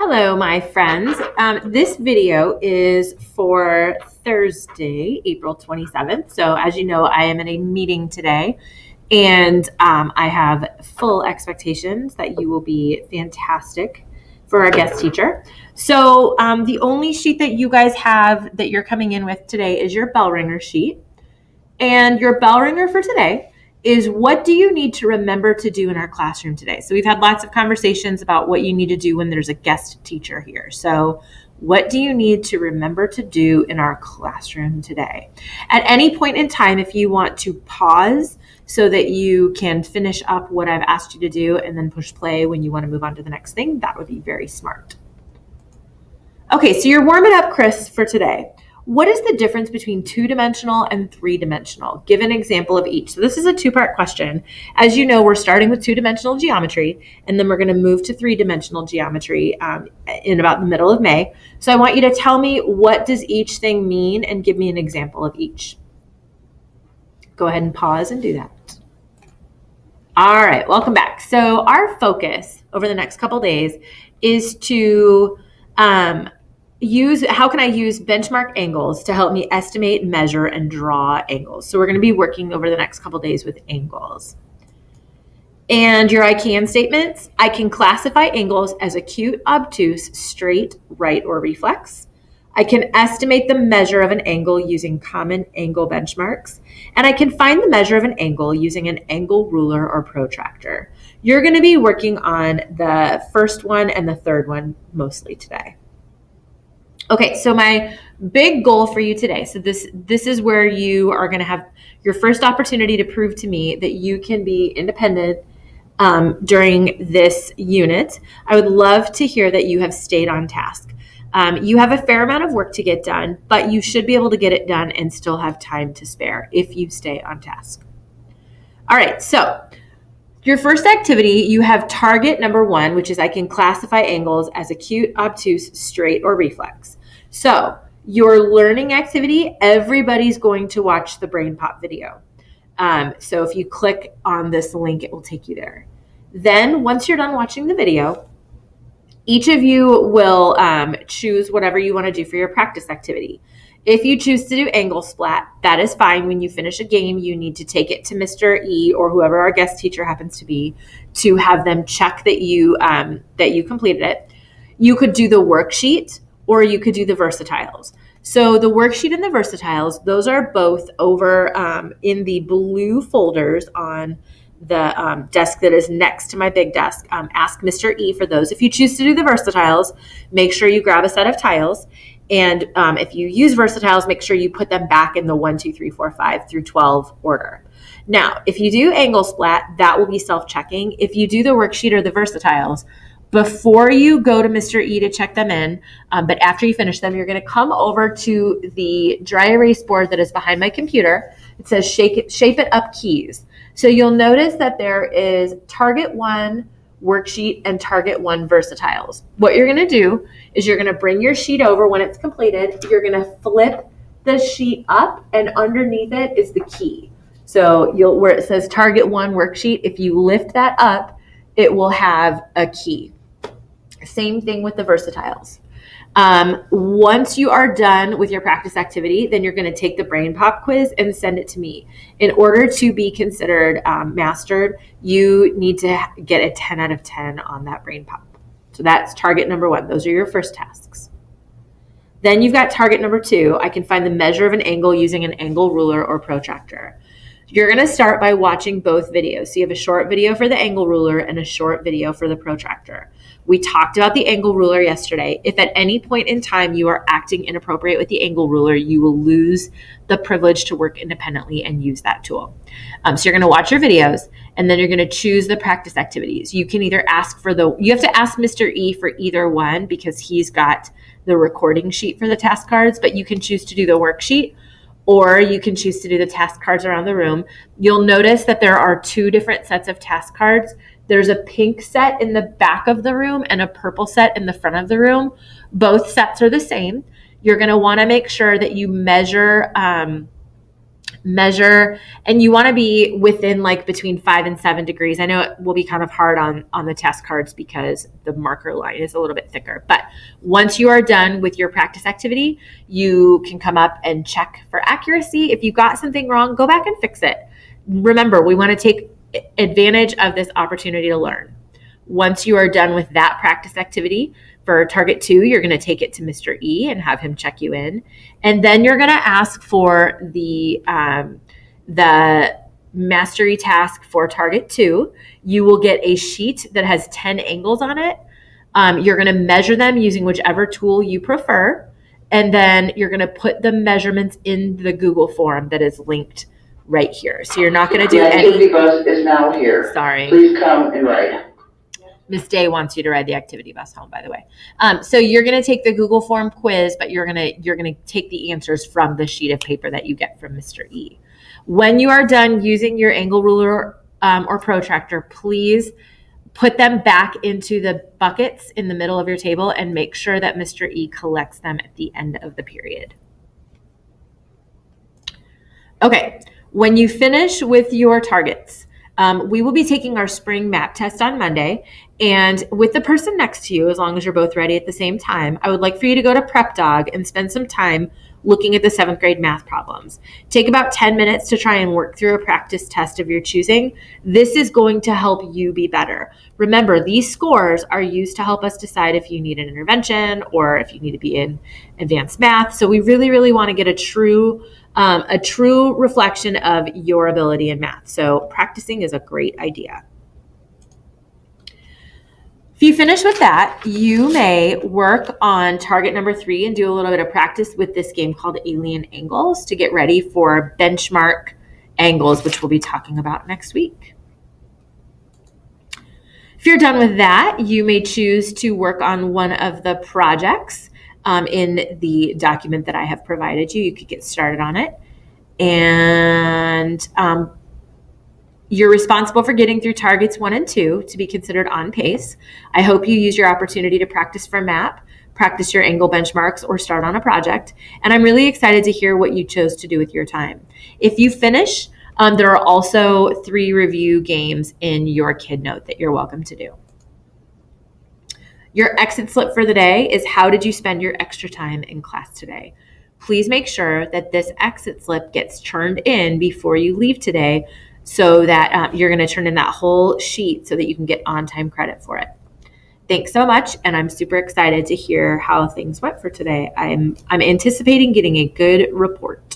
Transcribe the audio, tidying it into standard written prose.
Hello, my friends. This video is for Thursday, April 27th. So as you know, I am in a meeting today, and I have full expectations that you will be fantastic for our guest teacher. So the only sheet that you guys have that you're coming in with today is your bell ringer sheet. And your bell ringer for today is, what do you need to remember to do in our classroom today? So we've had lots of conversations about what you need to do when there's a guest teacher here. So what do you need to remember to do in our classroom today? At any point in time, if you want to pause so that you can finish up what I've asked you to do and then push play when you want to move on to the next thing, that would be very smart. Okay, so you're warming up, Chris, for today. What is the difference between two-dimensional and three-dimensional? Give an example of each. So this is a two-part question. As you know, we're starting with two-dimensional geometry, and then we're going to move to three-dimensional geometry in about the middle of May. So I want you to tell me, what does each thing mean, and give me an example of each. Go ahead and pause and do that. All right, welcome back. So our focus over the next couple days is to how can I use benchmark angles to help me estimate, measure, and draw angles? So we're going to be working over the next couple days with angles. And your I can statements: I can classify angles as acute, obtuse, straight, right, or reflex. I can estimate the measure of an angle using common angle benchmarks. And I can find the measure of an angle using an angle ruler or protractor. You're going to be working on the first one and the third one mostly today. Okay, so my big goal for you today, so this is where you are going to have your first opportunity to prove to me that you can be independent during this unit. I would love to hear that you have stayed on task. You have a fair amount of work to get done, but you should be able to get it done and still have time to spare if you stay on task. All right, so your first activity, you have target number 1, which is I can classify angles as acute, obtuse, straight, or reflex. So your learning activity, everybody's going to watch the Brain Pop video. So if you click on this link, it will take you there. Then once you're done watching the video, each of you will choose whatever you want to do for your practice activity. If you choose to do angle splat, that is fine. When you finish a game, you need to take it to Mr. E or whoever our guest teacher happens to be to have them check that you completed it. You could do the worksheet or you could do the versatiles. So the worksheet and the versatiles, those are both over in the blue folders on the desk that is next to my big desk. Ask Mr. E for those. If you choose to do the versatiles, make sure you grab a set of tiles. And if you use versatiles, make sure you put them back in the 1, 2, 3, 4, 5 through 12 order. Now, if you do angle splat, that will be self-checking. If you do the worksheet or the versatiles, before you go to Mr. E to check them in, but after you finish them, you're going to come over to the dry erase board that is behind my computer. It says shape it up keys. So you'll notice that there is target 1 worksheet and target 1 versatiles. What you're going to do is you're going to bring your sheet over when it's completed. You're going to flip the sheet up, and underneath it is the key. So where it says target 1 worksheet, if you lift that up, it will have a key. Same thing with the versatiles. Once you are done with your practice activity, then you're going to take the Brain Pop quiz and send it to me. In order to be considered mastered, you need to get a 10 out of 10 on that Brain Pop. So that's target number 1. Those are your first tasks. Then you've got target number 2. I can find the measure of an angle using an angle ruler or protractor. You're going to start by watching both videos. So you have a short video for the angle ruler and a short video for the protractor. We talked about the angle ruler yesterday. If at any point in time you are acting inappropriate with the angle ruler, you will lose the privilege to work independently and use that tool. So you're going to watch your videos, and then you're going to choose the practice activities. You can either you have to ask Mr. E for either one because he's got the recording sheet for the task cards, but you can choose to do the worksheet, or you can choose to do the task cards around the room. You'll notice that there are 2 different sets of task cards. There's a pink set in the back of the room and a purple set in the front of the room. Both sets are the same. You're going to want to make sure that you measure measure, and you want to be within like between 5 and 7 degrees. I know it will be kind of hard on the test cards because the marker line is a little bit thicker, but once you are done with your practice activity, you can come up and check for accuracy. If you got something wrong, go back and fix it. Remember, we want to take advantage of this opportunity to learn. Once you are done with that practice activity, for target 2, you're going to take it to Mr. E and have him check you in. And then you're going to ask for the mastery task for target 2. You will get a sheet that has 10 angles on it. You're going to measure them using whichever tool you prefer. And then you're going to put the measurements in the Google form that is linked right here. So you're not going to do any. The activity bus is now here. Sorry. Please come and ride. Miss Day wants you to ride the activity bus home, by the way. So you're going to take the Google form quiz, but you're going to take the answers from the sheet of paper that you get from Mr. E. When you are done using your angle ruler or protractor, please put them back into the buckets in the middle of your table and make sure that Mr. E collects them at the end of the period. Okay, when you finish with your targets, we will be taking our spring map test on Monday, and with the person next to you, as long as you're both ready at the same time, I would like for you to go to Prep Dog and spend some time looking at the 7th grade math problems. Take about 10 minutes to try and work through a practice test of your choosing. This is going to help you be better. Remember, these scores are used to help us decide if you need an intervention or if you need to be in advanced math. So we really, really want to get a true reflection of your ability in math. So practicing is a great idea. If you finish with that, you may work on target number 3 and do a little bit of practice with this game called Alien Angles to get ready for benchmark angles, which we'll be talking about next week. If you're done with that, you may choose to work on one of the projects in the document that I have provided you. You could get started on it. And you're responsible for getting through targets 1 and 2 to be considered on pace. I hope you use your opportunity to practice for MAP, practice your angle benchmarks, or start on a project. And I'm really excited to hear what you chose to do with your time. If you finish, there are also 3 review games in your kid note that you're welcome to do. Your exit slip for the day is how did you spend your extra time in class today? Please make sure that this exit slip gets turned in before you leave today so that you're going to turn in that whole sheet so that you can get on-time credit for it. Thanks so much, and I'm super excited to hear how things went for today. I'm anticipating getting a good report.